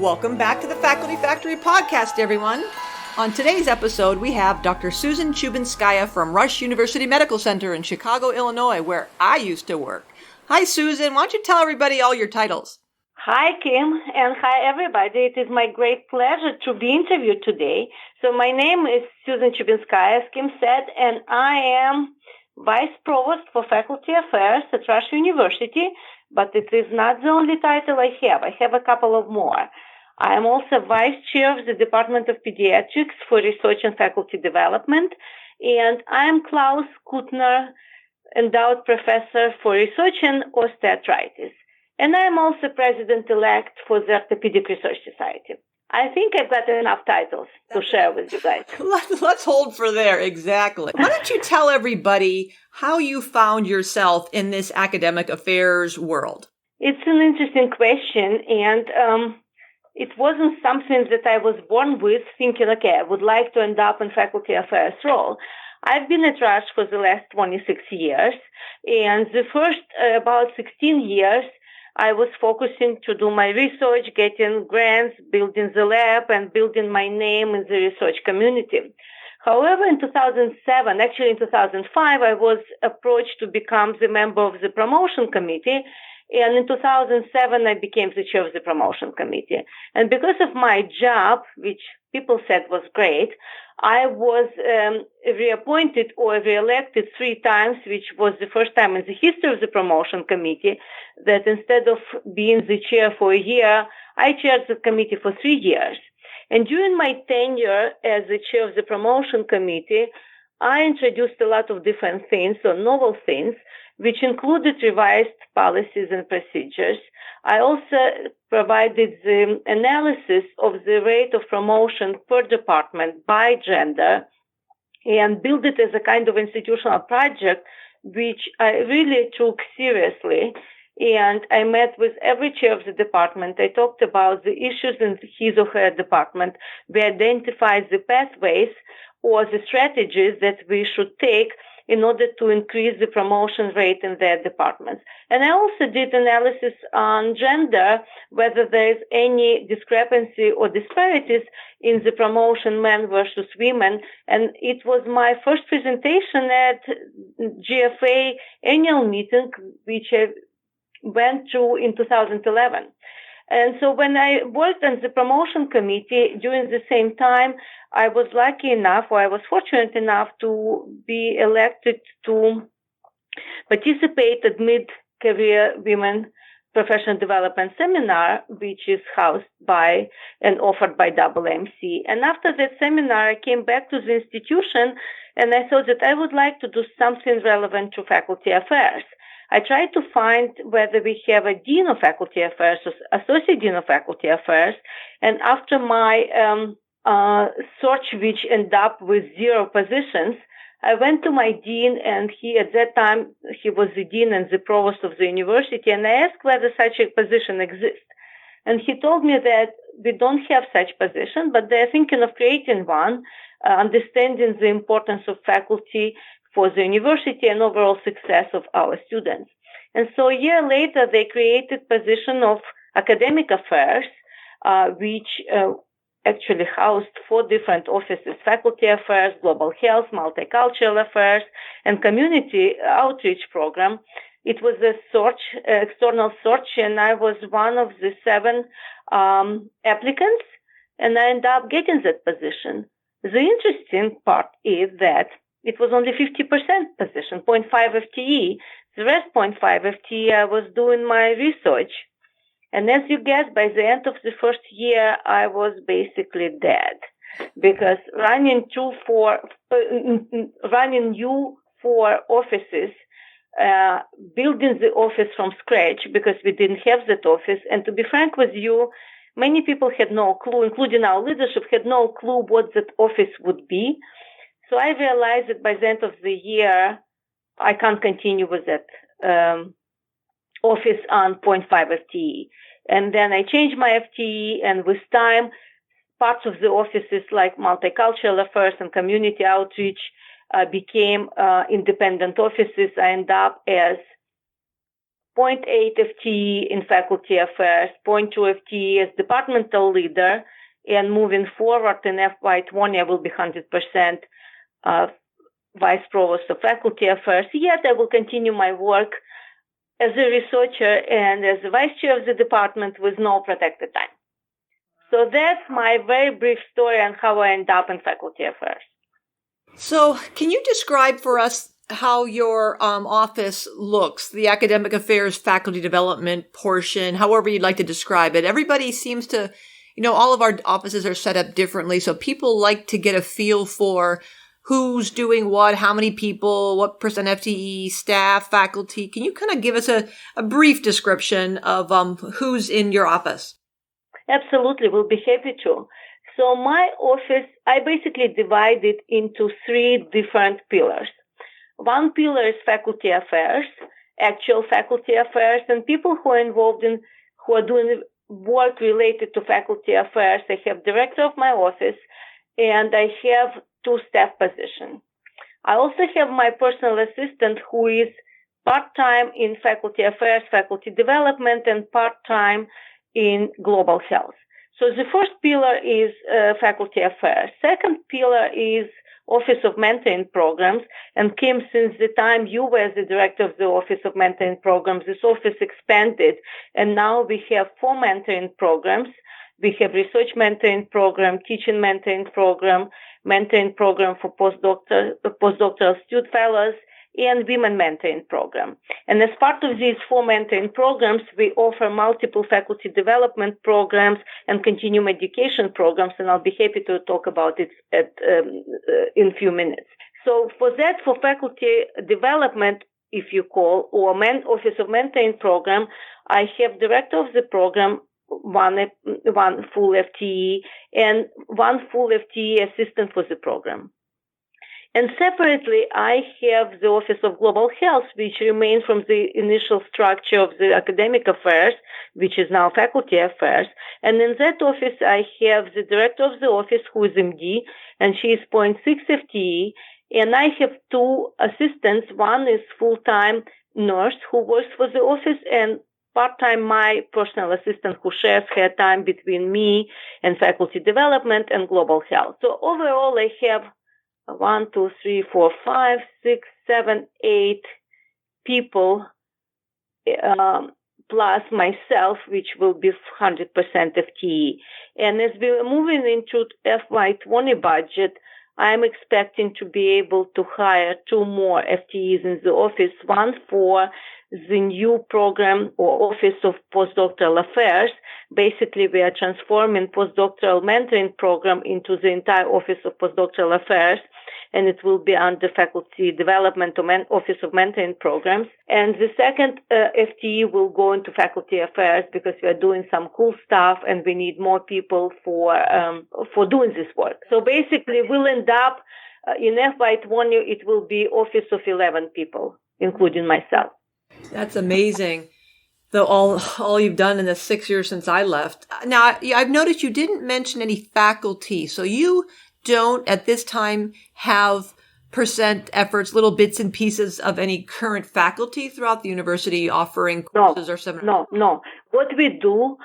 Welcome back to the Faculty Factory podcast, everyone. On today's episode, we have Dr. Susan Chubinskaya from Rush University Medical Center in Chicago, Illinois, where I used to work. Hi, Susan. Why don't you tell everybody all your titles? Hi, Kim, and hi, everybody. It is my great pleasure to be interviewed today. So my name is Susan Chubinskaya, as Kim said, and I am Vice Provost for Faculty Affairs at Rush University, but it is not the only title I have. I have a couple of more. I am also Vice Chair of the Department of Pediatrics for Research and Faculty Development, and I am Klaus Kuttner Endowed Professor for Research in Osteoarthritis. And I am also President-elect for the Orthopedic Research Society. I think I've got enough titles to share with you guys. Let's hold for there, exactly. Why don't you tell everybody how you found yourself in this academic affairs world? It's an interesting question, and it wasn't something that I was born with, thinking, okay, I would like to end up in faculty affairs role. I've been at Rush for the last 26 years, and the first about 16 years, I was focusing to do my research, getting grants, building the lab, and building my name in the research community. However, in 2007, actually in 2005, I was approached to become the member of the promotion committee. And in 2007, I became the chair of the promotion committee. And because of my job, which people said was great, I was reappointed or reelected 3 times, which was the first time in the history of the promotion committee that instead of being the chair for a year, I chaired the committee for 3 years. And during my tenure as the chair of the promotion committee, I introduced a lot of different things, or novel things, which included revised policies and procedures. I also provided the analysis of the rate of promotion per department by gender and built it as a kind of institutional project, which I really took seriously. And I met with every chair of the department. I talked about the issues in his or her department. We identified the pathways or the strategies that we should take in order to increase the promotion rate in their departments. And I also did analysis on gender, whether there is any discrepancy or disparities in the promotion men versus women. And it was my first presentation at GFA annual meeting, which I went through in 2011. And so when I worked on the promotion committee during the same time, I was lucky enough, or I was fortunate enough to be elected to participate at Mid-Career Women Professional Development Seminar, which is housed by and offered by AAMC. And after that seminar, I came back to the institution and I thought that I would like to do something relevant to faculty affairs. I tried to find whether we have a dean of faculty affairs or associate dean of faculty affairs. And after my search, which ended up with 0 positions, I went to my dean, and at that time, he was the dean and the provost of the university, and I asked whether such a position exists. And he told me that we don't have such position, but they're thinking of creating one, understanding the importance of faculty for the university and overall success of our students. And so a year later, they created position of academic affairs, which actually housed 4 different offices: faculty affairs, global health, multicultural affairs, and community outreach program. It was a external search, and I was one of the 7 applicants, and I ended up getting that position. The interesting part is that it was only 50% position, 0.5 FTE. The rest 0.5 FTE, I was doing my research. And as you guess, by the end of the first year, I was basically dead, because running new 4 offices, building the office from scratch, because we didn't have that office. And to be frank with you, many people had no clue, including our leadership, had no clue what that office would be. So I realized that by the end of the year, I can't continue with that office on 0.5 FTE. And then I changed my FTE, and with time, parts of the offices like multicultural affairs and community outreach became independent offices. I ended up as 0.8 FTE in faculty affairs, 0.2 FTE as departmental leader, and moving forward in FY20, I will be 100% vice provost of faculty affairs. Yet I will continue my work as a researcher and as the vice chair of the department with no protected time. So that's my very brief story on how I end up in faculty affairs. So can you describe for us how your office looks, the academic affairs, faculty development portion, however you'd like to describe it? Everybody seems to, all of our offices are set up differently. So people like to get a feel for who's doing what, how many people, what percent FTE, staff, faculty. Can you kind of give us a brief description of who's in your office? Absolutely, we'll be happy to. So my office, I basically divide it into 3 different pillars. One pillar is faculty affairs, actual faculty affairs, and people who are involved who are doing work related to faculty affairs. I have director of my office, and I have 2 staff positions. I also have my personal assistant who is part-time in faculty affairs, faculty development, and part-time in global health. So the first pillar is faculty affairs. Second pillar is Office of Mentoring Programs. And Kim, since the time you were the director of the Office of Mentoring Programs, this office expanded. And now we have 4 mentoring programs. We have research mentoring program, teaching mentoring program for postdoctoral student fellows, and women mentoring program. And as part of these 4 mentoring programs, we offer multiple faculty development programs and continuing education programs, and I'll be happy to talk about it in a few minutes. So for faculty development, if you call, or Office of Mentoring Program, I have director of the program, one full FTE, and 1 full FTE assistant for the program. And separately, I have the Office of Global Health, which remains from the initial structure of the academic affairs, which is now faculty affairs. And in that office, I have the director of the office, who is MD, and she is 0.6 FTE. And I have 2 assistants. One is full-time nurse who works for the office, and part-time my personal assistant who shares her time between me and faculty development and global health. So overall, I have 1, 2, 3, 4, 5, 6, 7, 8 people, plus myself, which will be 100% FTE. And as we are moving into FY20 budget, I'm expecting to be able to hire 2 more FTEs in the office, one for the new program or Office of Postdoctoral Affairs. Basically, we are transforming postdoctoral mentoring program into the entire Office of Postdoctoral Affairs, and it will be under Faculty Development or Office of Mentoring Programs. And the second FTE will go into Faculty Affairs because we are doing some cool stuff and we need more people for doing this work. So basically, we'll end up in FY20, it will be Office of 11 people, including myself. That's amazing. Though all you've done in the 6 years since I left. Now, I've noticed you didn't mention any faculty. So you don't at this time have percent efforts, little bits and pieces of any current faculty throughout the university offering courses or seminars? No. What we do,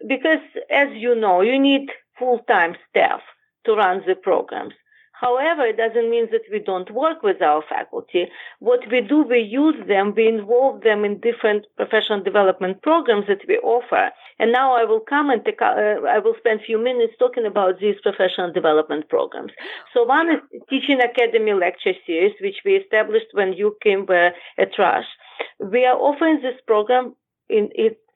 because as you know, you need full-time staff to run the programs. However, it doesn't mean that we don't work with our faculty. What we do, we use them, we involve them in different professional development programs that we offer. And now I will I will spend a few minutes talking about these professional development programs. So one is Teaching Academy Lecture Series, which we established when you came at Rush. We are offering this program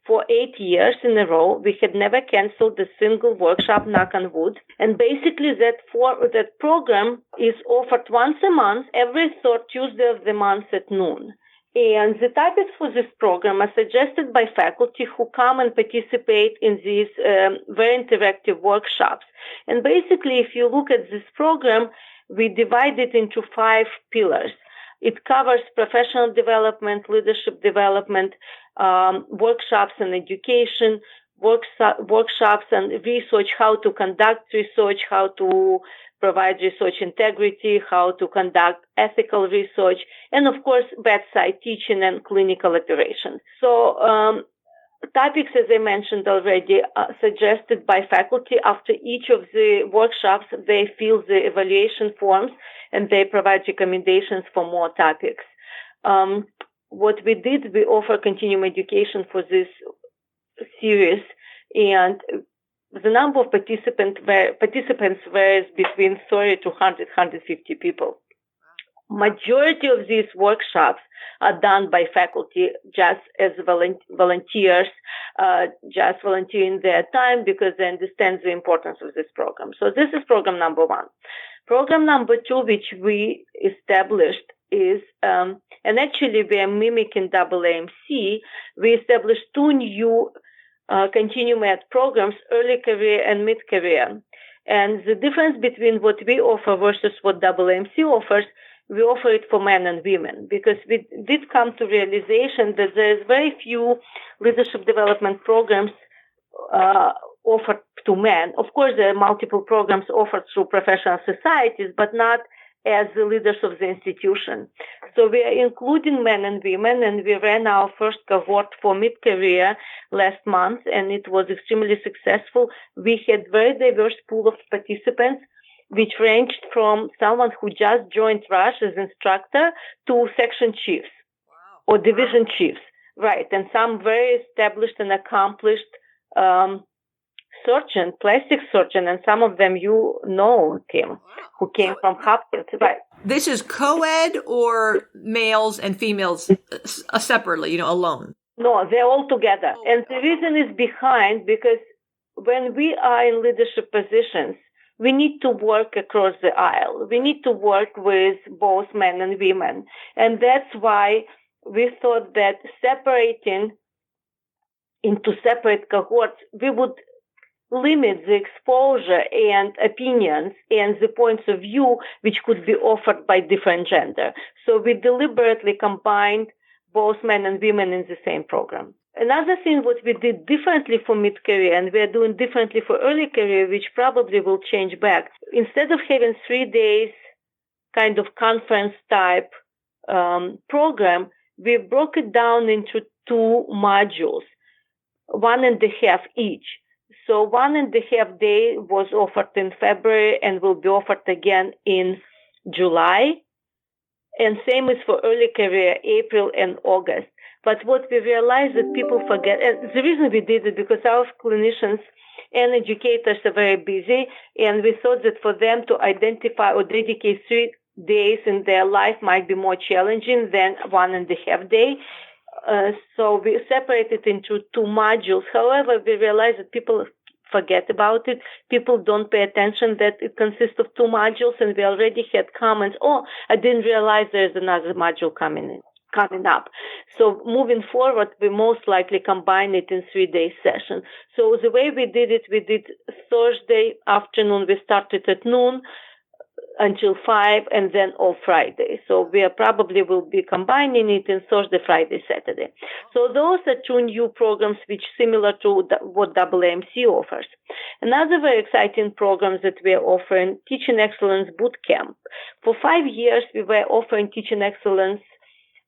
for 8 years in a row. We had never canceled a single workshop, knock on wood. And basically that program is offered once a month, every 3rd Tuesday of the month at noon. And the topics for this program are suggested by faculty who come and participate in these very interactive workshops. And basically, if you look at this program, we divide it into 5 pillars. It covers professional development, leadership development, workshops and education, workshops and research, how to conduct research, how to provide research integrity, how to conduct ethical research, and of course, bedside teaching and clinical operations. So, topics, as I mentioned already, are suggested by faculty. After each of the workshops, they fill the evaluation forms and they provide recommendations for more topics. What we did, we offer continuing education for this series, and the number of participants varies between 30 to 100, 150 people. Majority of these workshops are done by faculty just as volunteers, just volunteering their time because they understand the importance of this program. So this is program number one. Program number two, which we established, is, and actually we are mimicking AAMC, we established two new continuum ed programs, early career and mid-career. And the difference between what we offer versus what AAMC offers, we offer it for men and women because we did come to realization that there's very few leadership development programs offered to men. Of course, there are multiple programs offered through professional societies, but not as the leaders of the institution. So we are including men and women, and we ran our first cohort for mid-career last month, and it was extremely successful. We had very diverse pool of participants, which ranged from someone who just joined Rush as instructor to section chiefs or division chiefs, right? And some very established and accomplished surgeon, plastic surgeon, and some of them you know, Kim, who came from Hopkins, right? This is co-ed or males and females separately, alone? No, they're all together. And the reason is behind because when we are in leadership positions, we need to work across the aisle. We need to work with both men and women. And that's why we thought that separating into separate cohorts, we would limit the exposure and opinions and the points of view which could be offered by different gender. So we deliberately combined both men and women in the same program. Another thing what we did differently for mid-career, and we are doing differently for early career, which probably will change back. Instead of having 3 days kind of conference type program, we broke it down into 2 modules, 1.5 each. So 1.5 day was offered in February and will be offered again in July. And same is for early career, April and August. But what we realized that people forget, and the reason we did it because our clinicians and educators are very busy, and we thought that for them to identify or dedicate 3 days in their life might be more challenging than 1.5 day. So we separated into 2 modules. However, we realized that people forget about it. People don't pay attention that it consists of 2 modules, and we already had comments, oh, I didn't realize there's another module coming up. So moving forward, we most likely combine it in 3-day session. So the way we did Thursday afternoon, we started at noon until 5, and then all Friday. So we probably will be combining it in Thursday, Friday, Saturday. So those are 2 new programs which similar to what AAMC offers. Another very exciting program that we are offering, Teaching Excellence Bootcamp. For 5 years, we were offering Teaching Excellence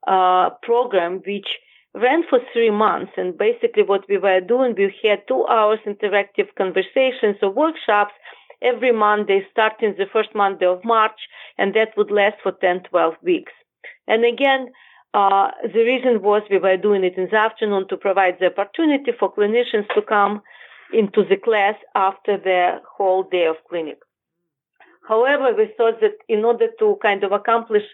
program, which ran for 3 months. And basically what we were doing, we had 2 hours interactive conversations or workshops every Monday, starting the first Monday of March, and that would last for 10, 12 weeks. And again, the reason was we were doing it in the afternoon to provide the opportunity for clinicians to come into the class after their whole day of clinic. However, we thought that in order to kind of accomplish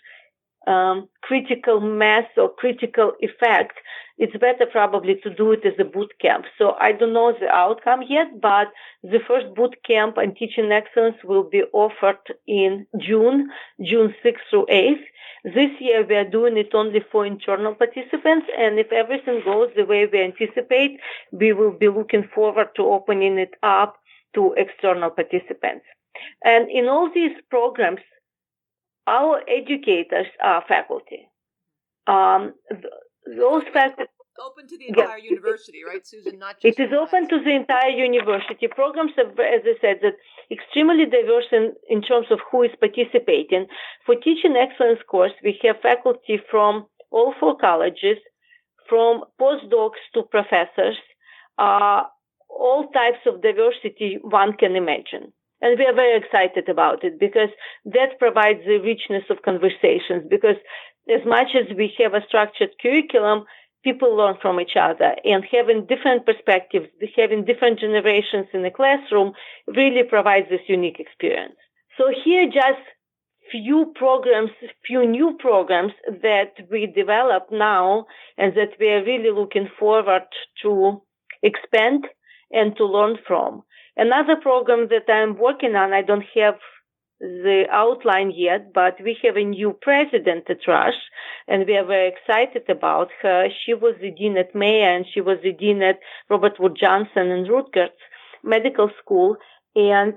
critical mass or critical effect, it's better probably to do it as a boot camp. So I don't know the outcome yet, but the first boot camp on teaching excellence will be offered in June 6th through 8th. This year we are doing it only for internal participants, and if everything goes the way we anticipate, we will be looking forward to opening it up to external participants. And in all these programs, our educators are faculty. Those faculty open to to the entire university, right, Susan? Not just it is open to the entire university. Programs are, as I said, that extremely diverse in terms of who is participating. For Teaching Excellence course, we have faculty from all 4 colleges, from postdocs to professors, all types of diversity one can imagine. And we are very excited about it because that provides the richness of conversations. Because as much as we have a structured curriculum, people learn from each other, and having different perspectives, having different generations in the classroom really provides this unique experience. So here just few new programs that we develop now and that we are really looking forward to expand and to learn from. Another program that I'm working on, I don't have the outline yet, but we have a new president at Rush, and we are very excited about her. She was the dean at Mayo, and she was the dean at Robert Wood Johnson and Rutgers Medical School, and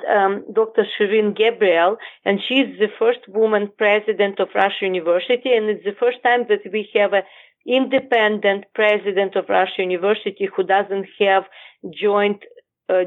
Dr. Shirin Gabriel, and she's the first woman president of Rush University, and it's the first time that we have an independent president of Rush University who doesn't have joint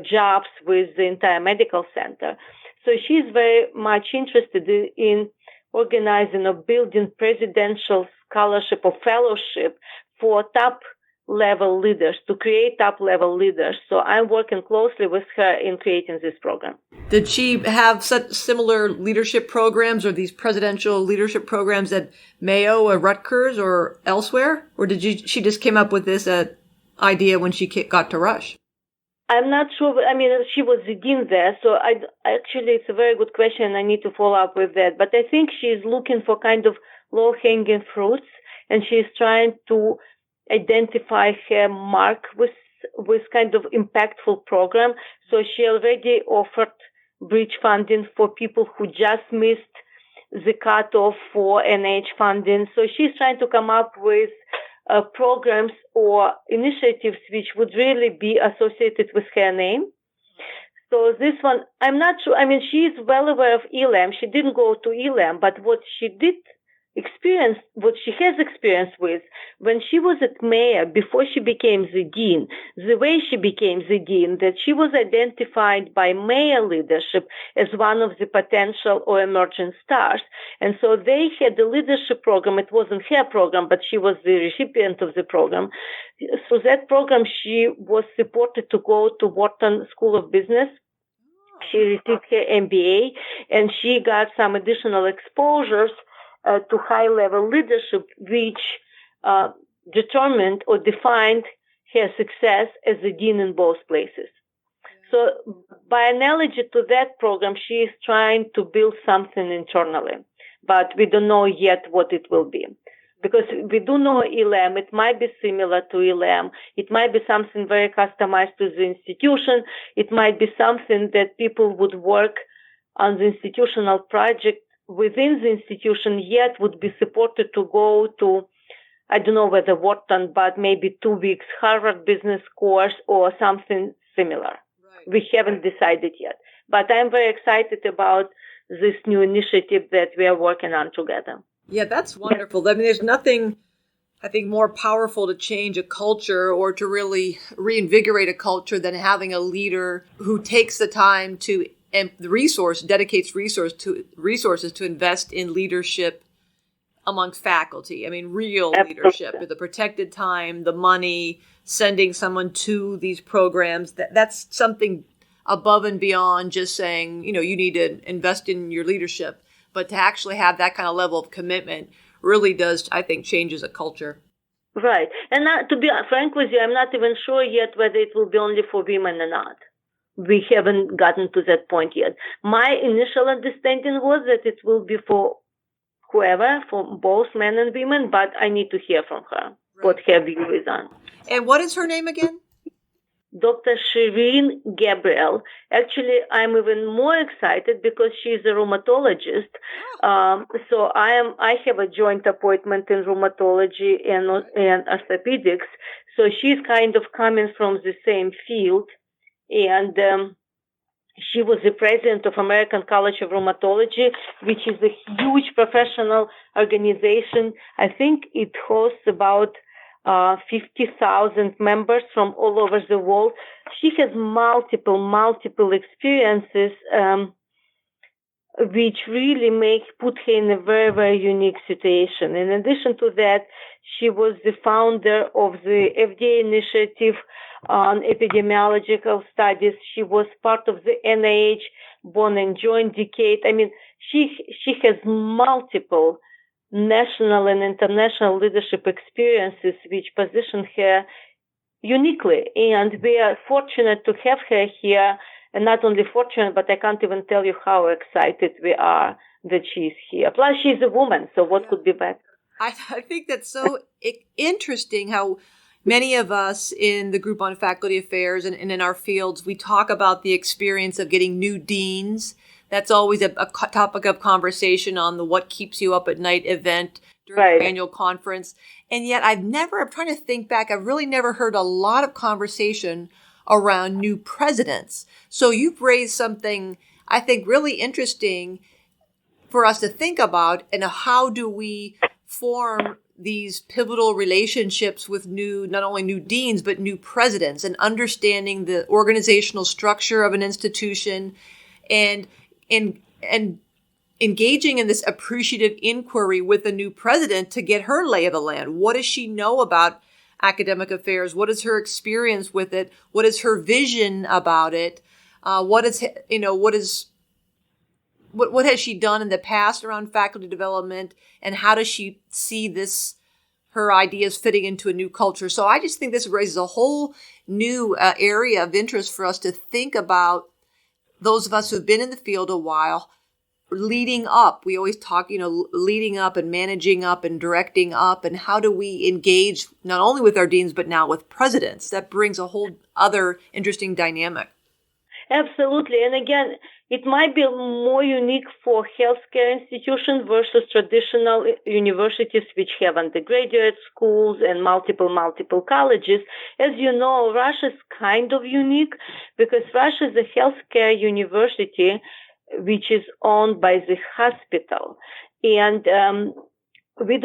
jobs with the entire medical center. So she's very much interested in organizing or building presidential scholarship or fellowship for top-level leaders, to create top-level leaders. So I'm working closely with her in creating this program. Did she have such similar leadership programs or these presidential leadership programs at Mayo or Rutgers or elsewhere? Or did she just came up with this idea when she got to Rush? I'm not sure. I mean, she was the dean there, so actually it's a very good question. I need to follow up with that. But I think she's looking for kind of low-hanging fruits, and she's trying to identify her mark with kind of impactful program. So she already offered bridge funding for people who just missed the cutoff for NIH funding. So she's trying to come up with programs or initiatives which would really be associated with her name. So this one, I'm not sure. I mean, she's well aware of ELAM. She didn't go to ELAM, but what she did experience, what she has experience with, when she was at Mayo, before she became the dean, the way she became the dean, that she was identified by Mayo leadership as one of the potential or emerging stars. And so they had the leadership program. It wasn't her program, but she was the recipient of the program. So that program, she was supported to go to Wharton School of Business. She received her MBA, and she got some additional exposures to high-level leadership, which determined or defined her success as a dean in both places. So by analogy to that program, she is trying to build something internally, but we don't know yet what it will be. Because we do know ELAM, it might be similar to ELAM. It might be something very customized to the institution. It might be something that people would work on the institutional project within the institution, yet would be supported to go to, I don't know whether Wharton, but maybe 2 weeks Harvard business course or something similar. Right. We haven't decided yet. But I'm very excited about this new initiative that we are working on together. Yeah, that's wonderful. I mean, there's nothing, I think, more powerful to change a culture or to really reinvigorate a culture than having a leader who takes the time to and dedicates resources to invest in leadership among faculty. I mean, real leadership, the protected time, the money, sending someone to these programs. That's something above and beyond just saying, you need to invest in your leadership. But to actually have that kind of level of commitment really does, I think, changes a culture. Right. And to be frank with you, I'm not even sure yet whether it will be only for women or not. We haven't gotten to that point yet. My initial understanding was that it will be for whoever, for both men and women, but I need to hear from her what her view is on. And what is her name again? Dr. Shirin Gabriel. Actually, I'm even more excited because she's a rheumatologist. So I have a joint appointment in rheumatology and orthopedics. So she's kind of coming from the same field. And she was the president of American College of Rheumatology, which is a huge professional organization. I think it hosts about 50,000 members from all over the world. She has multiple experiences, which really put her in a very unique situation. In addition to that, she was the founder of the FDA initiative on epidemiological studies. She was part of the NIH Bone and Joint Decade. I mean, she has multiple national and international leadership experiences which position her uniquely. And we are fortunate to have her here. And not only fortunate, but I can't even tell you how excited we are that she's here. Plus, she's a woman, so what could be better? I think that's so interesting how many of us in the group on faculty affairs and in our fields, we talk about the experience of getting new deans. That's always a topic of conversation on the What Keeps You Up at Night event during the annual conference. And yet I'm trying to think back, I've really never heard a lot of conversation around new presidents. So you've raised something, I think, really interesting for us to think about, and how do we form these pivotal relationships with not only new deans, but new presidents, and understanding the organizational structure of an institution and engaging in this appreciative inquiry with the new president to get her lay of the land. What does she know about academic affairs? What is her experience with it? What is her vision about it? What has she done in the past around faculty development, and how does she see her ideas fitting into a new culture? So I just think this raises a whole new area of interest for us to think about, those of us who've been in the field a while, leading up. We always talk, leading up and managing up and directing up, and how do we engage not only with our deans, but now with presidents? That brings a whole other interesting dynamic. Absolutely. And again, it might be more unique for healthcare institutions versus traditional universities which have undergraduate schools and multiple colleges. As you know, Russia is kind of unique because Russia is a healthcare university which is owned by the hospital. And we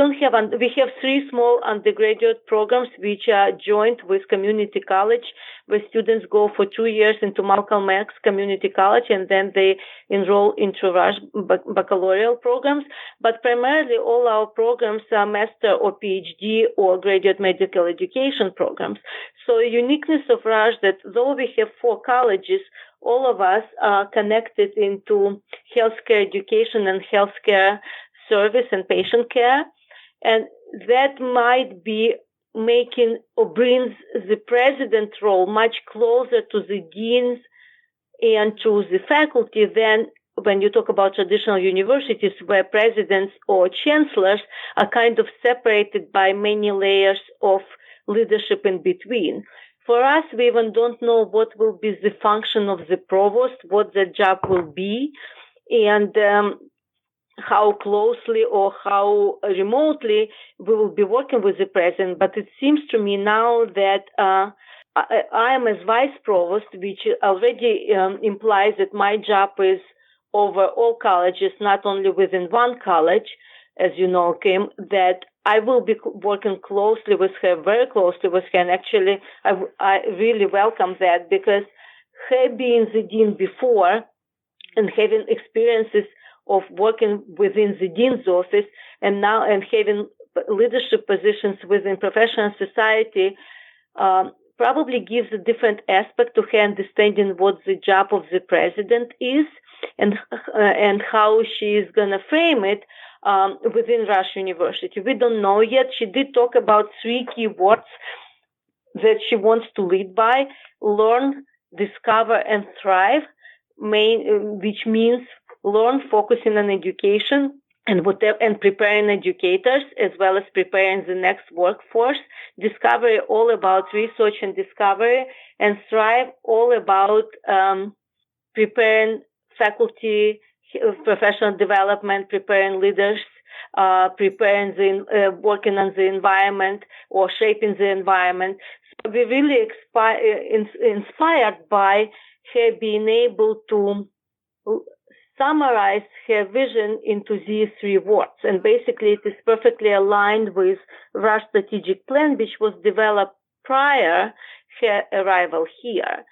have 3 small undergraduate programs which are joined with community college, where students go for 2 years into Malcolm X Community College, and then they enroll into Rush baccalaureate programs. But primarily all our programs are master or PhD or graduate medical education programs. So the uniqueness of Rush that though we have 4 colleges, all of us are connected into healthcare education and healthcare service and patient care. And that might be making or brings the president role much closer to the deans and to the faculty than when you talk about traditional universities where presidents or chancellors are kind of separated by many layers of leadership in between. For us, we even don't know what will be the function of the provost, what the job will be, and how closely or how remotely we will be working with the president. But it seems to me now that I am as vice provost, which already implies that my job is over all colleges, not only within one college, as you know, Kim, that I will be working closely with her, very closely with her. And actually, I really welcome that, because her being the dean before and having experiences of working within the dean's office and now and having leadership positions within professional society probably gives a different aspect to her understanding what the job of the president is and how she is going to frame it within Rush University. We don't know yet. She did talk about 3 key words that she wants to lead by: learn, discover, and thrive, which means learn, focusing on education and preparing educators, as well as preparing the next workforce. Discovery, all about research and discovery, and thrive, all about preparing faculty, professional development, preparing leaders, preparing working on the environment or shaping the environment. So we're really inspired by her being able to summarized her vision into these 3 words. And basically, it is perfectly aligned with Rush strategic plan, which was developed prior her arrival here. Yeah.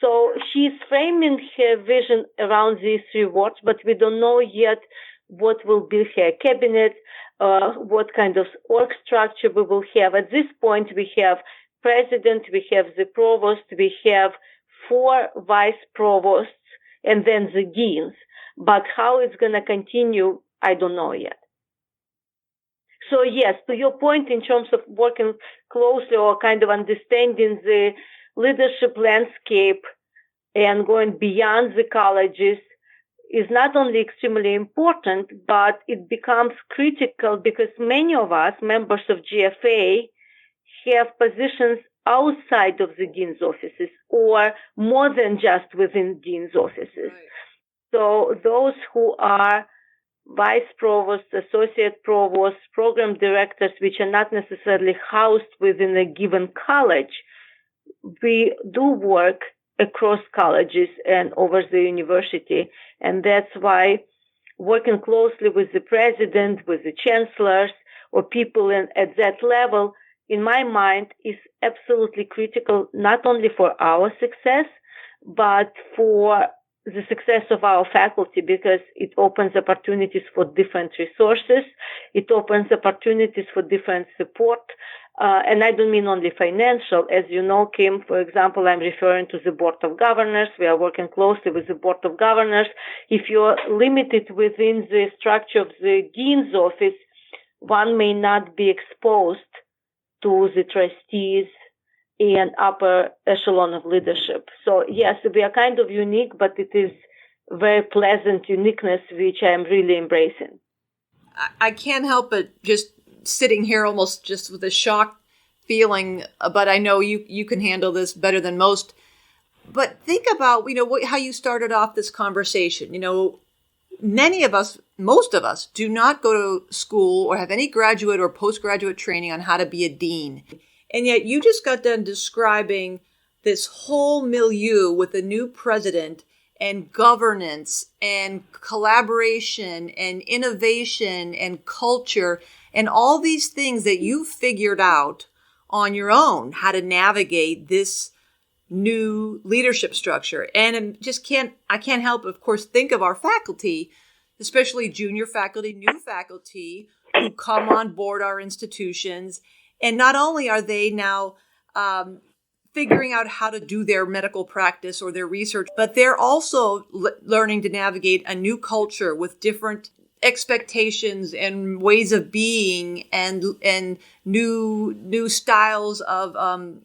So she's framing her vision around these 3 words, but we don't know yet what will be her cabinet, what kind of org structure we will have. At this point, we have president, we have the provost, we have 4 vice provosts, and then the deans. But how it's going to continue, I don't know yet. So yes, to your point in terms of working closely or kind of understanding the leadership landscape and going beyond the colleges is not only extremely important, but it becomes critical because many of us, members of GFA, have positions outside of the dean's offices or more than just within dean's offices. Right. So those who are vice provosts, associate provosts, program directors, which are not necessarily housed within a given college, we do work across colleges and over the university. And that's why working closely with the president, with the chancellors, or people at that level, in my mind, is absolutely critical, not only for our success, but for the success of our faculty, because it opens opportunities for different resources. It opens opportunities for different support. And I don't mean only financial. As you know, Kim, for example, I'm referring to the Board of Governors. We are working closely with the Board of Governors. If you're limited within the structure of the dean's office, one may not be exposed to the trustees and upper echelon of leadership. So yes, we are kind of unique, but it is very pleasant uniqueness, which I am really embracing. I can't help but just sitting here almost just with a shocked feeling, but I know you can handle this better than most. But think about, how you started off this conversation. Many of us, most of us, do not go to school or have any graduate or postgraduate training on how to be a dean. And yet you just got done describing this whole milieu with a new president and governance and collaboration and innovation and culture and all these things that you figured out on your own, how to navigate this new leadership structure. And I can't help, of course, think of our faculty, especially junior faculty, new faculty who come on board our institutions. And not only are they now figuring out how to do their medical practice or their research, but they're also learning to navigate a new culture with different expectations and ways of being and new styles of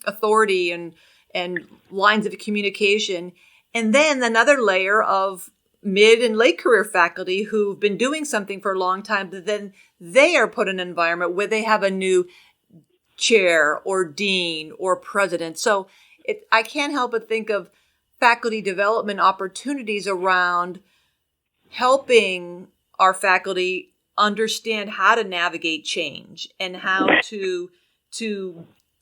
authority and lines of communication. And then another layer of mid and late career faculty who've been doing something for a long time, but then they are put in an environment where they have a new chair or dean or president. So I can't help but think of faculty development opportunities around helping our faculty understand how to navigate change and how to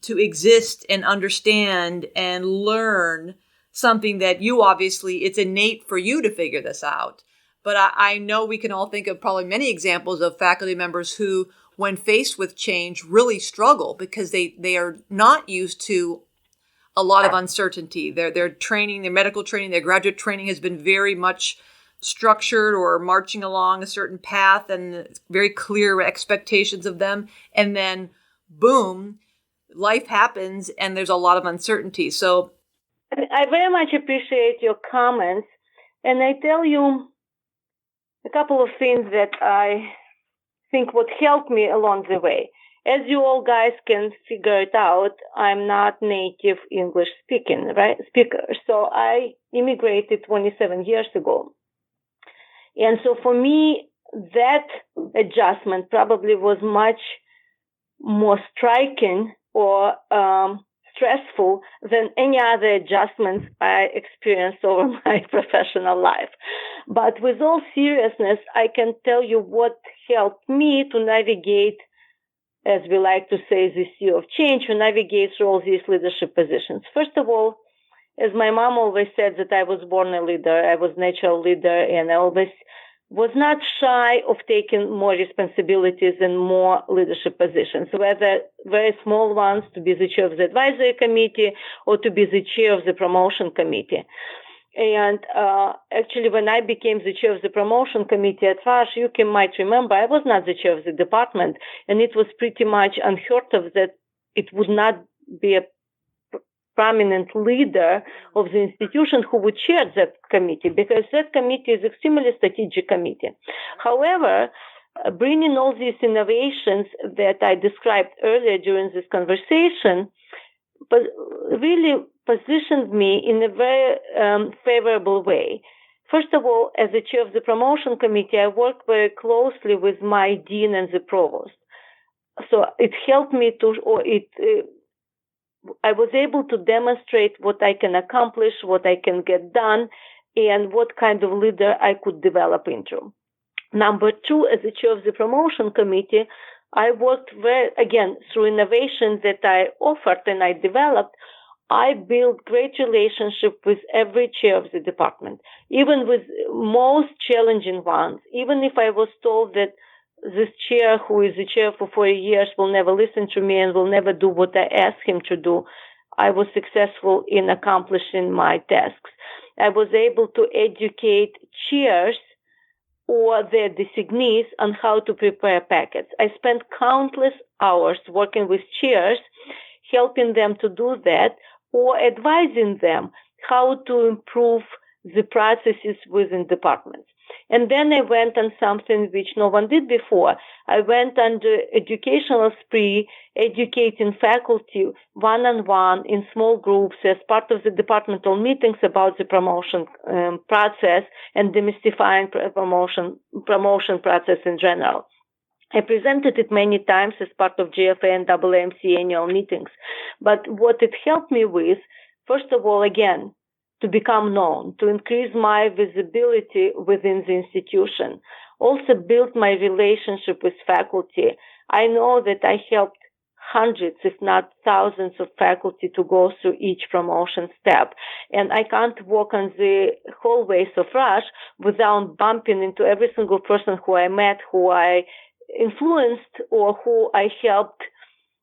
exist and understand and learn something that you obviously, it's innate for you to figure this out. But I know we can all think of probably many examples of faculty members who, when faced with change, really struggle because they are not used to a lot of uncertainty. Their training, their medical training, their graduate training has been very much structured or marching along a certain path and very clear expectations of them. And then, boom, life happens and there's a lot of uncertainty. So I very much appreciate your comments. And I tell you a couple of things that I think would help me along the way. As you all guys can figure it out, I'm not native English speaker. So I immigrated 27 years ago. And so for me, that adjustment probably was much more striking or stressful than any other adjustments I experienced over my professional life. But with all seriousness, I can tell you what helped me to navigate, as we like to say, the sea of change, to navigate through all these leadership positions. First of all, as my mom always said, that I was born a leader, I was natural leader, and I always was not shy of taking more responsibilities and more leadership positions, whether very small ones, to be the chair of the advisory committee or to be the chair of the promotion committee. And actually, when I became the chair of the promotion committee at Rush, you might remember, I was not the chair of the department, and it was pretty much unheard of that it would not be a prominent leader of the institution who would chair that committee, because that committee is extremely strategic committee. However, bringing all these innovations that I described earlier during this conversation, but really positioned me in a very favorable way. First of all, as the chair of the promotion committee, I worked very closely with my dean and the provost. So it helped me I was able to demonstrate what I can accomplish, what I can get done, and what kind of leader I could develop into. Number two, as the chair of the promotion committee, I worked again, through innovation that I offered and I developed. I built great relationship with every chair of the department, even with most challenging ones. Even if I was told that this chair, who is the chair for 4 years, will never listen to me and will never do what I ask him to do, I was successful in accomplishing my tasks. I was able to educate chairs or their designees on how to prepare packets. I spent countless hours working with chairs, helping them to do that, or advising them how to improve the processes within departments. And then I went on something which no one did before. I went on the educational spree, educating faculty one-on-one in small groups as part of the departmental meetings about the promotion process and demystifying promotion process in general. I presented it many times as part of GFA and AAMC annual meetings. But what it helped me with, first of all, again, to become known, to increase my visibility within the institution, also build my relationship with faculty. I know that I helped hundreds, if not thousands of faculty to go through each promotion step. And I can't walk on the hallways of Rush without bumping into every single person who I met, who I influenced, or who I helped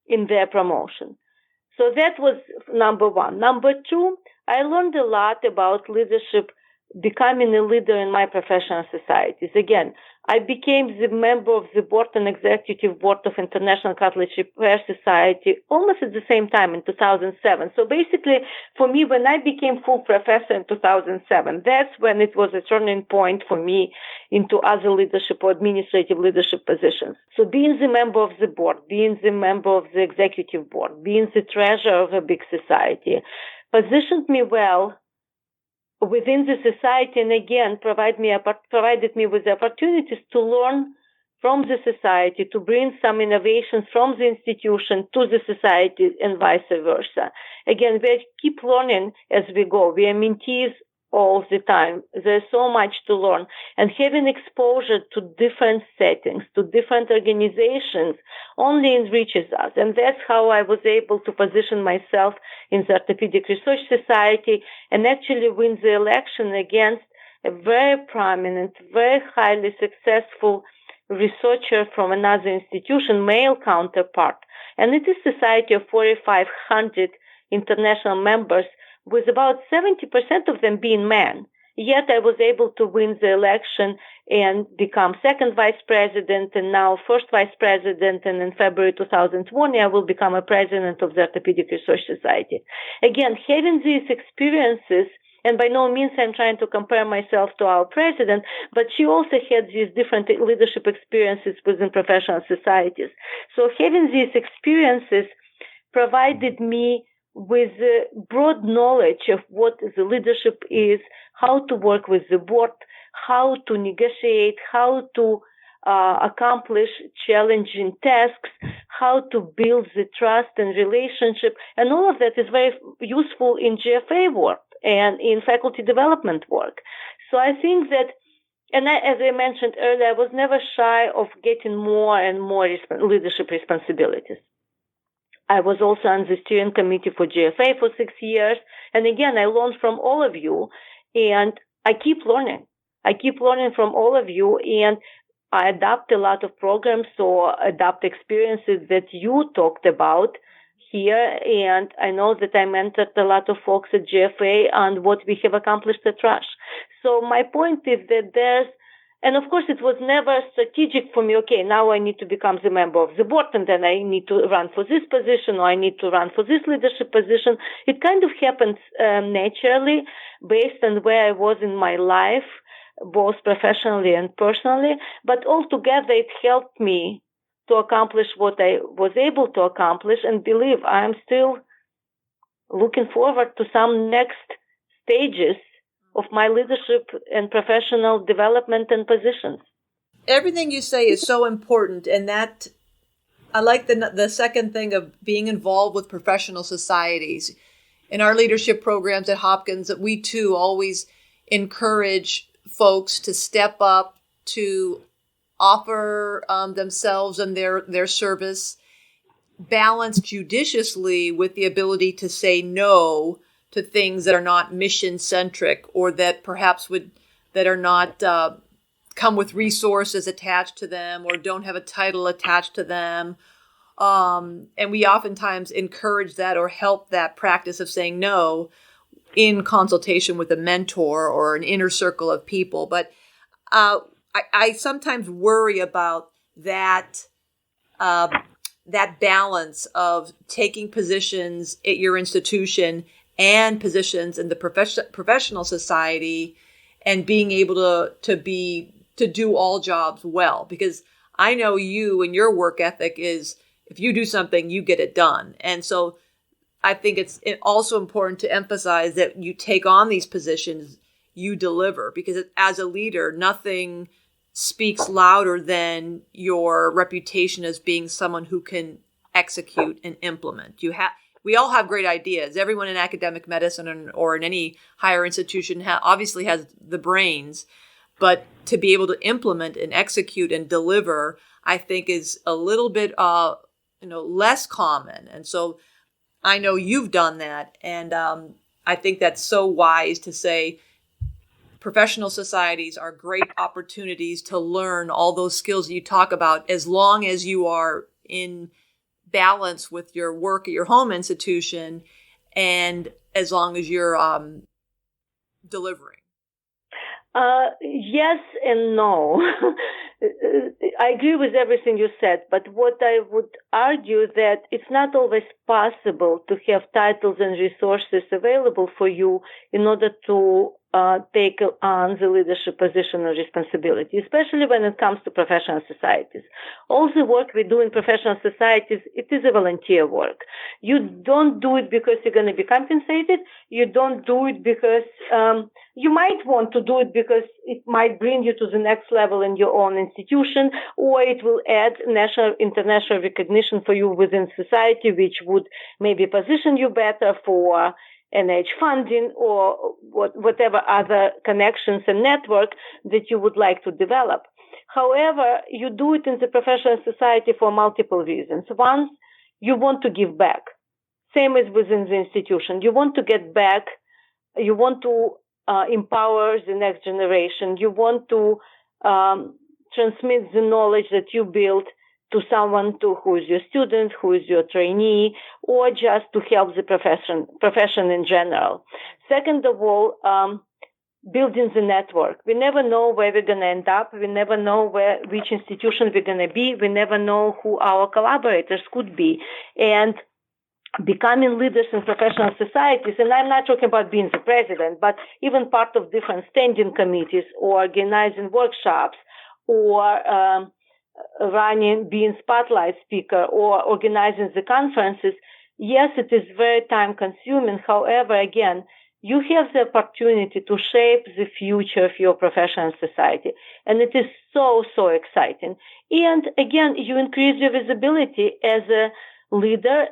in their promotion. So that was number one. Number two, I learned a lot about leadership, becoming a leader in my professional societies. Again, I became the member of the board and executive board of International Catholic Repair Society almost at the same time in 2007. So basically, for me, when I became full professor in 2007, that's when it was a turning point for me into other leadership or administrative leadership positions. So being the member of the board, being the member of the executive board, being the treasurer of a big society, positioned me well within the society, and again provided me with the opportunities to learn from the society, to bring some innovations from the institution to the society and vice versa. Again, we keep learning as we go. We are mentees all the time. There's so much to learn, and having exposure to different settings, to different organizations, only enriches us. And that's how I was able to position myself in the Orthopedic Research Society and actually win the election against a very prominent, very highly successful researcher from another institution, male counterpart. And it is a society of 4,500 international members, with about 70% of them being men. Yet I was able to win the election and become second vice president and now first vice president. And in February 2020, I will become a president of the Orthopedic Research Society. Again, having these experiences, and by no means I'm trying to compare myself to our president, but she also had these different leadership experiences within professional societies. So having these experiences provided me with broad knowledge of what the leadership is, how to work with the board, how to negotiate, how to accomplish challenging tasks, how to build the trust and relationship. And all of that is very useful in GFA work and in faculty development work. So I think that, and as I mentioned earlier, I was never shy of getting more and more leadership responsibilities. I was also on the steering committee for GFA for 6 years. And again, I learned from all of you, and I keep learning. I keep learning from all of you, and I adopt a lot of programs or adopt experiences that you talked about here. And I know that I mentored a lot of folks at GFA on what we have accomplished at Rush. So my point is that and of course, it was never strategic for me. Okay, now I need to become the member of the board, and then I need to run for this position, or I need to run for this leadership position. It kind of happens naturally based on where I was in my life, both professionally and personally. But altogether, it helped me to accomplish what I was able to accomplish, and believe I am still looking forward to some next stages of my leadership and professional development and positions. Everything you say is so important, and that I like the second thing of being involved with professional societies. In our leadership programs at Hopkins, that we too always encourage folks to step up, to offer themselves and their service, balanced judiciously with the ability to say no to things that are not mission-centric, or that perhaps that are not come with resources attached to them, or don't have a title attached to them. And we oftentimes encourage that or help that practice of saying no in consultation with a mentor or an inner circle of people. But I sometimes worry about that balance of taking positions at your institution and positions in the professional society, and being able to do all jobs well. Because I know you and your work ethic is, if you do something, you get it done. And so I think it's also important to emphasize that you take on these positions, you deliver, because as a leader, nothing speaks louder than your reputation as being someone who can execute and implement. We all have great ideas. Everyone in academic medicine or in any higher institution obviously has the brains, but to be able to implement and execute and deliver, I think is a little bit less common. And so I know you've done that, and I think that's so wise to say professional societies are great opportunities to learn all those skills that you talk about, as long as you are in balance with your work at your home institution, and as long as you're delivering. Yes and no. I agree with everything you said, but what I would argue that it's not always possible to have titles and resources available for you in order to take on the leadership position or responsibility, especially when it comes to professional societies. All the work we do in professional societies, it is a volunteer work. You don't do it because you're going to be compensated. You don't do it because you might want to do it because it might bring you to the next level in your own institution, or it will add national, international recognition for you within society, which would maybe position you better for NIH funding or whatever other connections and network that you would like to develop. However, you do it in the professional society for multiple reasons. One, you want to give back. Same as within the institution. You want to get back. You want to empower the next generation. You want to transmit the knowledge that you built to someone who is your student, who is your trainee, or just to help the profession in general. Second of all, building the network. We never know where we're going to end up. We never know which institution we're going to be. We never know who our collaborators could be. And becoming leaders in professional societies, and I'm not talking about being the president, but even part of different standing committees or organizing workshops or being spotlight speaker or organizing the conferences. Yes, it is very time consuming. However, again, you have the opportunity to shape the future of your professional society. And it is so, so exciting. And again, you increase your visibility as a leader,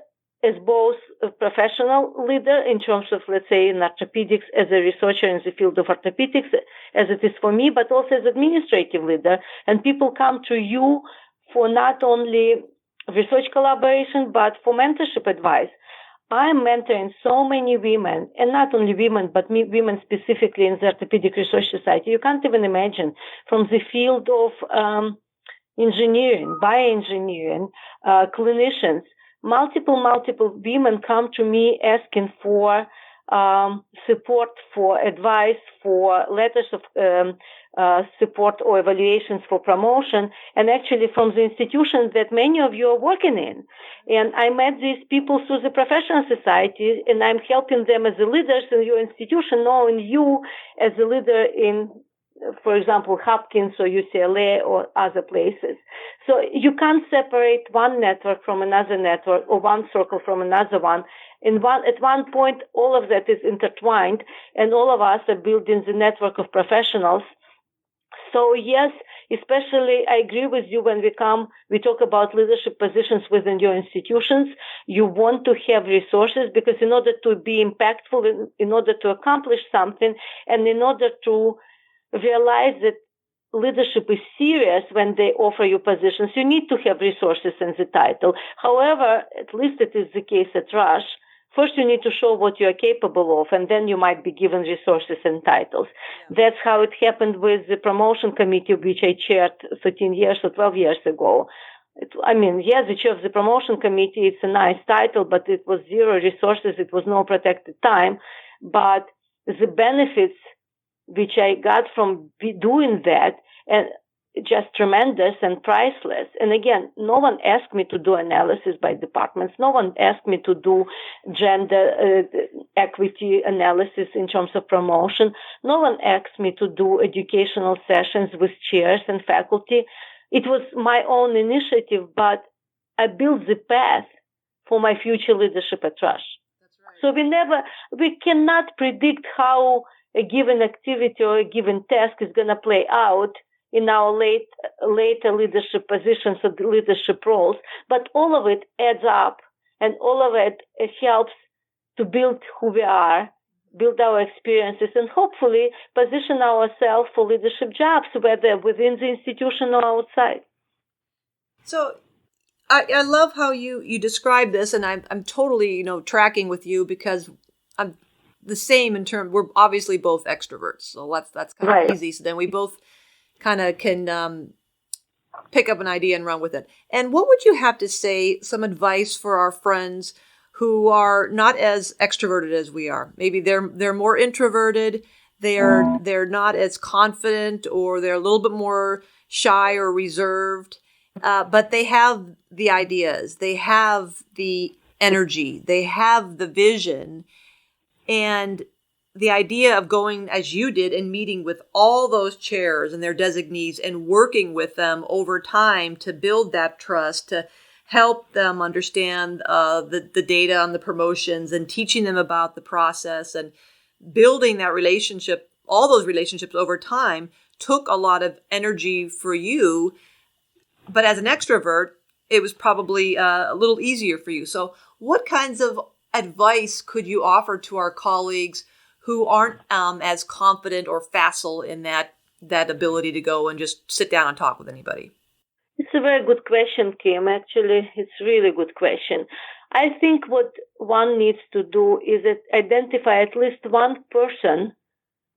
as both a professional leader in terms of, let's say, in orthopedics, as a researcher in the field of orthopedics, as it is for me, but also as administrative leader. And people come to you for not only research collaboration, but for mentorship advice. I'm mentoring so many women, and not only women, but women specifically in the Orthopedic Research Society. You can't even imagine, from the field of engineering, bioengineering, clinicians, multiple women come to me asking for support, for advice, for letters of support or evaluations for promotion, and actually from the institutions that many of you are working in. And I met these people through the professional society, and I'm helping them as the leaders in your institution, knowing you as a leader in, for example, Hopkins or UCLA or other places. So you can't separate one network from another network or one circle from another one. At one point, all of that is intertwined, and all of us are building the network of professionals. So yes, especially I agree with you when we talk about leadership positions within your institutions. You want to have resources because in order to be impactful, in order to accomplish something, and in order to realize that leadership is serious when they offer you positions, you need to have resources in the title. However, at least it is the case at Rush. First, you need to show what you are capable of, and then you might be given resources and titles. Yeah. That's how it happened with the promotion committee, which I chaired 13 years or 12 years ago. The chair of the promotion committee, it's a nice title, but it was zero resources. It was no protected time. But the benefits which I got from doing that, and just tremendous and priceless. And again, no one asked me to do analysis by departments. No one asked me to do gender equity analysis in terms of promotion. No one asked me to do educational sessions with chairs and faculty. It was my own initiative, but I built the path for my future leadership at Rush. That's right. So we cannot predict how a given activity or a given task is going to play out in our later leadership positions or leadership roles, but all of it adds up, and all of it helps to build who we are, build our experiences, and hopefully position ourselves for leadership jobs, whether within the institution or outside. So I love how you describe this, and I'm totally tracking with you, because I'm the same in terms, we're obviously both extroverts, so that's kind of right. Easy. So then we both kind of can pick up an idea and run with it. And what would you have to say, some advice for our friends who are not as extroverted as we are? Maybe they're more introverted, they're not as confident, or they're a little bit more shy or reserved, but they have the ideas, they have the energy, they have the vision, and the idea of going, as you did, and meeting with all those chairs and their designees and working with them over time to build that trust, to help them understand the data on the promotions, and teaching them about the process, and building that relationship, all those relationships over time, took a lot of energy for you. But as an extrovert, it was probably a little easier for you. So what kinds of advice could you offer to our colleagues who aren't as confident or facile in that ability to go and just sit down and talk with anybody? It's a very good question, Kim. Actually, it's a really good question. I think what one needs to do is identify at least one person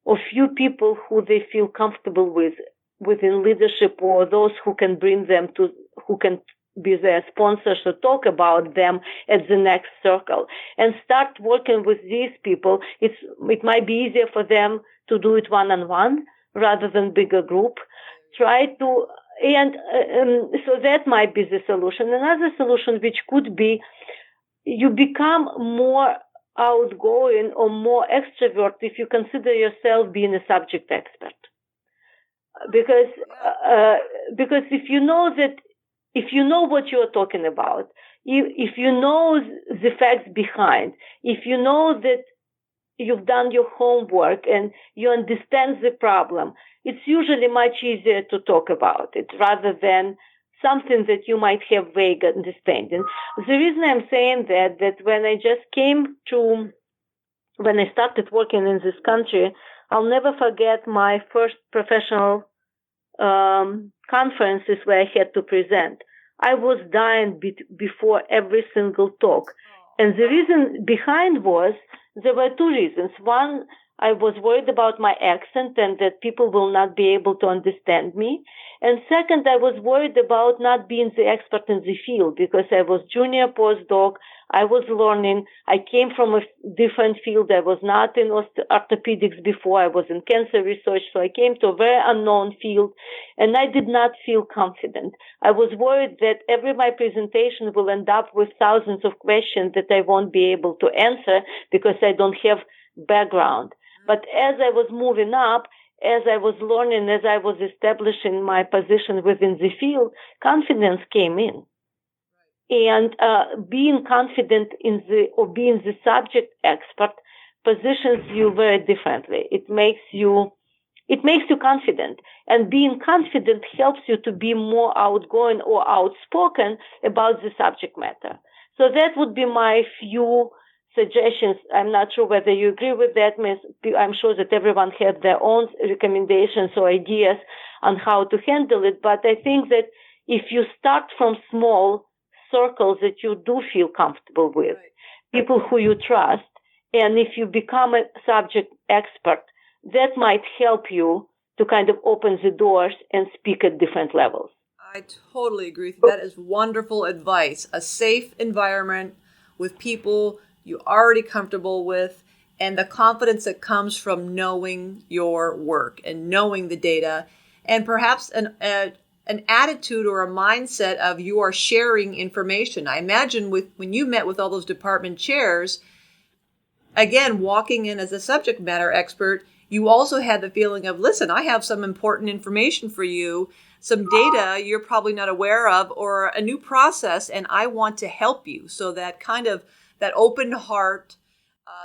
or few people who they feel comfortable with within leadership, or those who can bring them to, who can be their sponsors or talk about them at the next circle, and start working with these people. It might be easier for them to do it one-on-one rather than bigger group. So that might be the solution. Another solution, which could be, you become more outgoing or more extrovert if you consider yourself being a subject expert. Because if you know what you're talking about, if you know the facts behind, if you know that you've done your homework and you understand the problem, it's usually much easier to talk about it rather than something that you might have vague understanding. The reason I'm saying that when I started working in this country, I'll never forget my first professional conferences where I had to present. I was dying before every single talk. And the reason behind was, there were two reasons. One, I was worried about my accent and that people will not be able to understand me. And second, I was worried about not being the expert in the field because I was junior postdoc. I was learning. I came from a different field. I was not in orthopedics before. I was in cancer research. So I came to a very unknown field and I did not feel confident. I was worried that every my presentation will end up with thousands of questions that I won't be able to answer because I don't have background. But as I was moving up, as I was learning, as I was establishing my position within the field, confidence came in. And being confident being the subject expert positions you very differently. It makes you confident. And being confident helps you to be more outgoing or outspoken about the subject matter. So that would be my few suggestions. I'm not sure whether you agree with that, Miss. I'm sure that everyone had their own recommendations or ideas on how to handle it. But I think that if you start from small circles that you do feel comfortable with, people who you trust, and if you become a subject expert, that might help you to kind of open the doors and speak at different levels. I totally agree with you. That is wonderful advice. A safe environment with people you're already comfortable with, and the confidence that comes from knowing your work and knowing the data, and perhaps an attitude or a mindset of you are sharing information. I imagine when you met with all those department chairs, again, walking in as a subject matter expert, you also had the feeling of, listen, I have some important information for you, some data you're probably not aware of, or a new process, and I want to help you. So that kind of that open heart,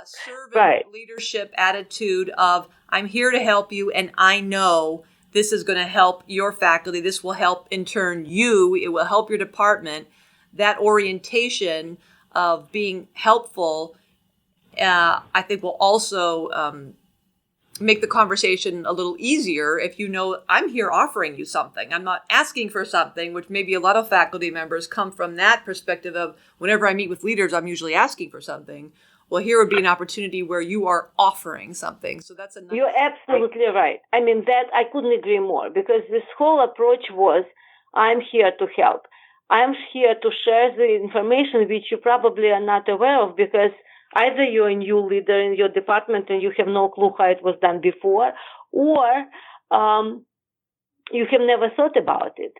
servant leadership attitude of, I'm here to help you, and I know this is going to help your faculty. This will help, in turn, you. It will help your department. That orientation of being helpful, I think, will also make the conversation a little easier if you know I'm here offering you something. I'm not asking for something, which maybe a lot of faculty members come from that perspective of, whenever I meet with leaders, I'm usually asking for something. Well, here would be an opportunity where you are offering something. So that's a nice... You're absolutely right. I mean, that I couldn't agree more, because this whole approach was, I'm here to help. I'm here to share the information which you probably are not aware of, because either you're a new leader in your department and you have no clue how it was done before, or you have never thought about it.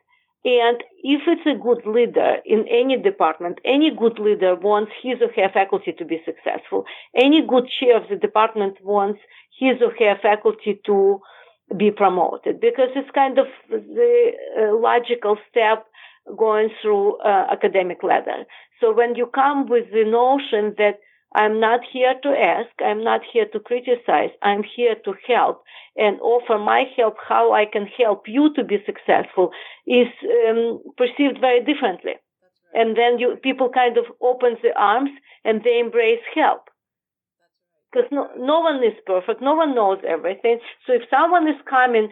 And if it's a good leader in any department, any good leader wants his or her faculty to be successful. Any good chair of the department wants his or her faculty to be promoted, because it's kind of the logical step going through academic ladder. So when you come with the notion that I'm not here to ask, I'm not here to criticize, I'm here to help and offer my help, how I can help you to be successful, is perceived very differently. Right. And then people kind of open the arms and they embrace help. Because no one is perfect, no one knows everything. So if someone is coming,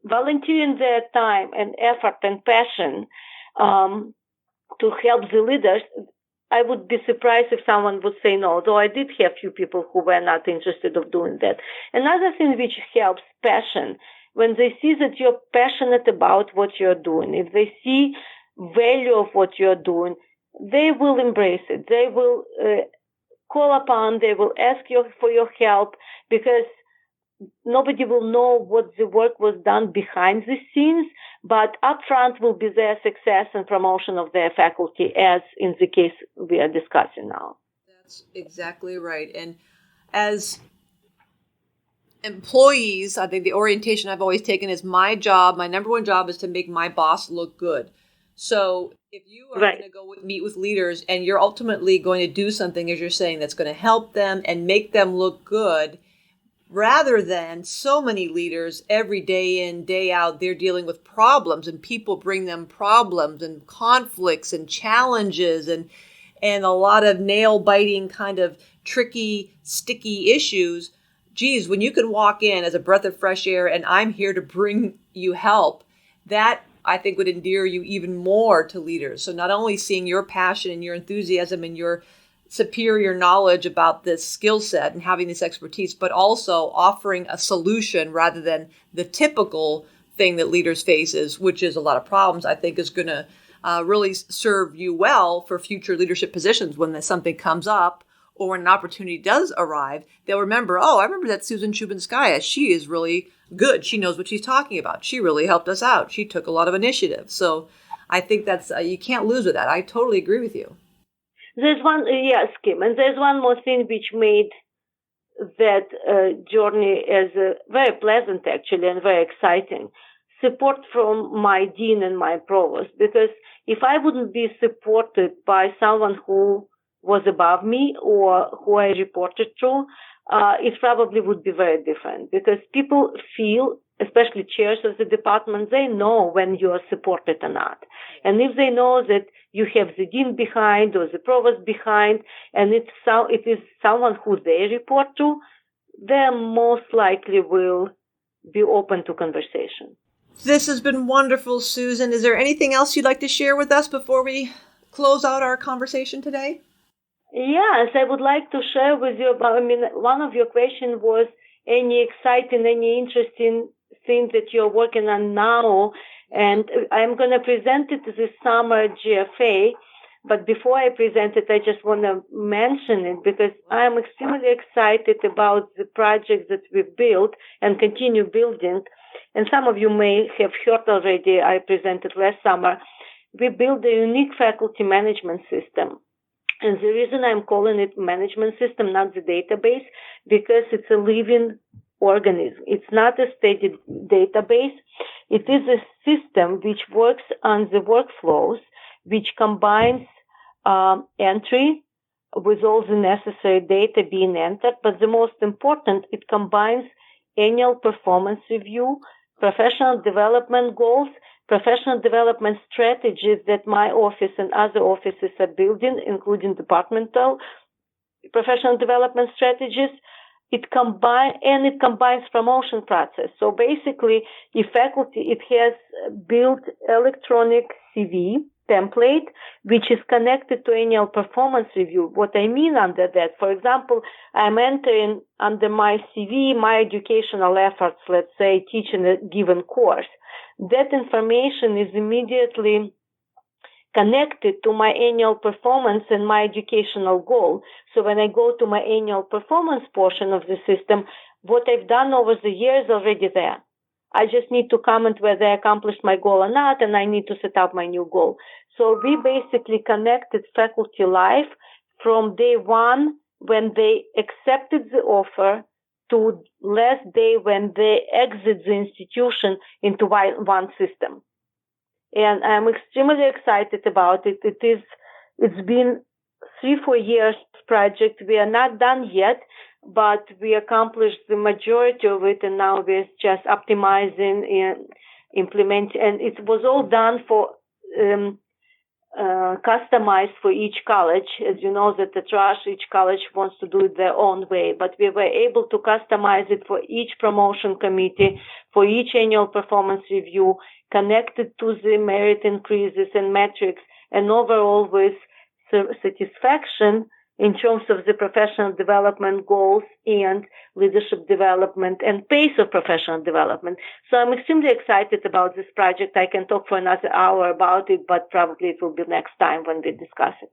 volunteering their time and effort and passion to help the leaders, I would be surprised if someone would say no, though I did have few people who were not interested of doing that. Another thing which helps, passion. When they see that you're passionate about what you're doing, if they see value of what you're doing, they will embrace it. They will call upon, they will ask you for your help, because nobody will know what the work was done behind the scenes, but upfront will be their success and promotion of their faculty, as in the case we are discussing now. That's exactly right. And as employees, I think the orientation I've always taken is my number one job is to make my boss look good. So if you are going to go meet with leaders and you're ultimately going to do something, as you're saying, that's going to help them and make them look good, rather than so many leaders every day in, day out, they're dealing with problems, and people bring them problems and conflicts and challenges and a lot of nail-biting kind of tricky, sticky issues. Geez, when you can walk in as a breath of fresh air and I'm here to bring you help, that I think would endear you even more to leaders. So not only seeing your passion and your enthusiasm and your superior knowledge about this skill set and having this expertise, but also offering a solution rather than the typical thing that leaders faces, which is a lot of problems, I think is going to really serve you well for future leadership positions when something comes up or when an opportunity does arrive. They'll remember, oh, I remember that Susan Chubinskaya. She is really good. She knows what she's talking about. She really helped us out. She took a lot of initiative. So I think that's, you can't lose with that. I totally agree with you. There's one, yes, Kim, and there's one more thing which made that journey as very pleasant, actually, and very exciting. Support from my dean and my provost, because if I wouldn't be supported by someone who was above me or who I reported to, it probably would be very different, because people feel, especially chairs of the department, they know when you are supported or not. And if they know that you have the dean behind or the provost behind, and it is someone who they report to, they most likely will be open to conversation. This has been wonderful, Susan. Is there anything else you'd like to share with us before we close out our conversation today? Yes, I would like to share with you about, one of your questions was any exciting, any interesting thing that you're working on now. And I'm going to present it this summer at GFA. But before I present it, I just want to mention it because I'm extremely excited about the projects that we've built and continue building. And some of you may have heard already, I presented last summer. We built a unique faculty management system. And the reason I'm calling it management system, not the database, because it's a living organism. It's not a static database. It is a system which works on the workflows, which combines entry with all the necessary data being entered. But the most important, it combines annual performance review, professional development goals, professional development strategies that my office and other offices are building, including departmental professional development strategies. It combines promotion process. So basically, it has built electronic CV template, which is connected to annual performance review. What I mean under that, for example, I'm entering under my CV my educational efforts, let's say teaching a given course. That information is immediately connected to my annual performance and my educational goal. So when I go to my annual performance portion of the system, what I've done over the years is already there. I just need to comment whether I accomplished my goal or not, and I need to set up my new goal. So we basically connected faculty life from day one when they accepted the offer to last day when they exit the institution into one system. And I'm extremely excited about it. It's been 3-4 years project. We are not done yet, but we accomplished the majority of it, and now we're just optimizing and implementing. And it was all done for customized for each college. As you know, that the trash, each college wants to do it their own way, but we were able to customize it for each promotion committee, for each annual performance review, connected to the merit increases and metrics, and overall with satisfaction in terms of the professional development goals and leadership development and pace of professional development. So I'm extremely excited about this project. I can talk for another hour about it, but probably it will be next time when we discuss it.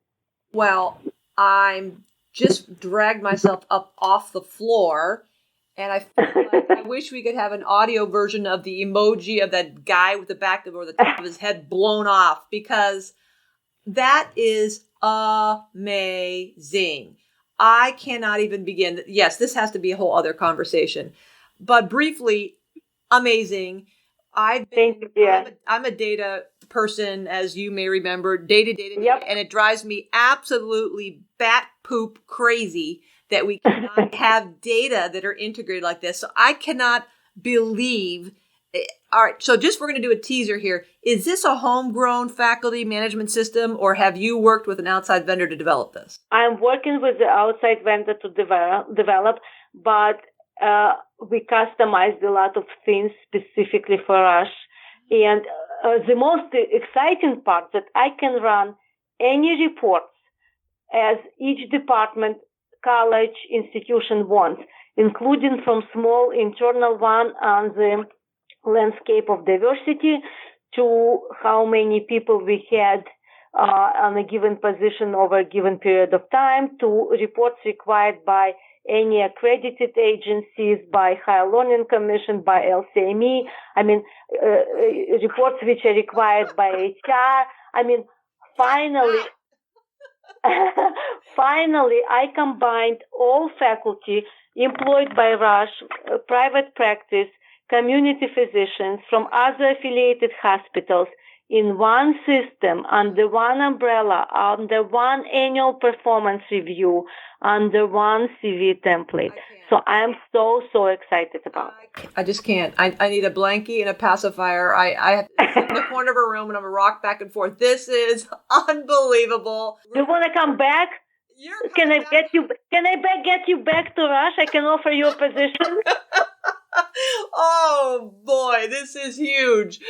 Well, I'm just dragged myself up off the floor, and I feel like I wish we could have an audio version of the emoji of that guy with the back or the top of his head blown off, because that is amazing. I cannot even begin. Yes, this has to be a whole other conversation. But briefly, amazing. I'm a data person, as you may remember, data, Yep. and it drives me absolutely bat poop crazy that we cannot have data that are integrated like this. So I cannot believe. All right, so we're going to do a teaser here. Is this a homegrown faculty management system, or have you worked with an outside vendor to develop this? I'm working with the outside vendor to develop, but we customized a lot of things specifically for us. And the most exciting part that I can run any reports as each department, college, institution wants, including from small internal one on the landscape of diversity to how many people we had on a given position over a given period of time, to reports required by any accredited agencies, by Higher Learning Commission, by LCME. I mean, reports which are required by HR. I mean, finally, I combined all faculty employed by Rush, private practice, community physicians from other affiliated hospitals in one system, under one umbrella, under one annual performance review, under one CV template. So I'm so excited about it. I just can't. I need a blankie and a pacifier. I have to sit in the corner of a room and I'm going to rock back and forth. This is unbelievable. You want to come back? Can I get you back to Rush? I can offer you a position. Oh boy, this is huge.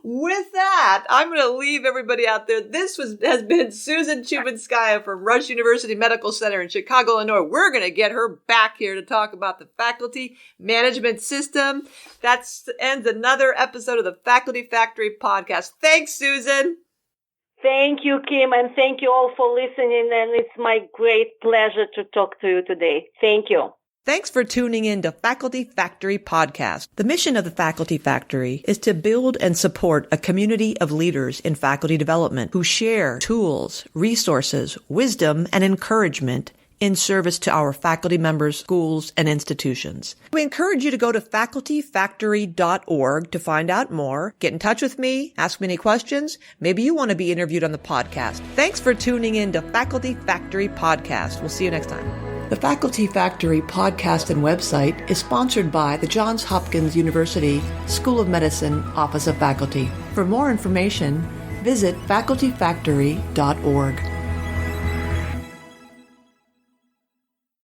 With that, I'm going to leave everybody out there. This has been Susan Chubinskaya from Rush University Medical Center in Chicago, Illinois. We're going to get her back here to talk about the faculty management system. That ends another episode of the Faculty Factory podcast. Thanks, Susan. Thank you, Kim, and thank you all for listening. And it's my great pleasure to talk to you today. Thank you. Thanks for tuning in to Faculty Factory Podcast. The mission of the Faculty Factory is to build and support a community of leaders in faculty development who share tools, resources, wisdom, and encouragement in service to our faculty members, schools, and institutions. We encourage you to go to facultyfactory.org to find out more. Get in touch with me, ask me any questions. Maybe you want to be interviewed on the podcast. Thanks for tuning in to Faculty Factory Podcast. We'll see you next time. The Faculty Factory podcast and website is sponsored by the Johns Hopkins University School of Medicine Office of Faculty. For more information, visit facultyfactory.org.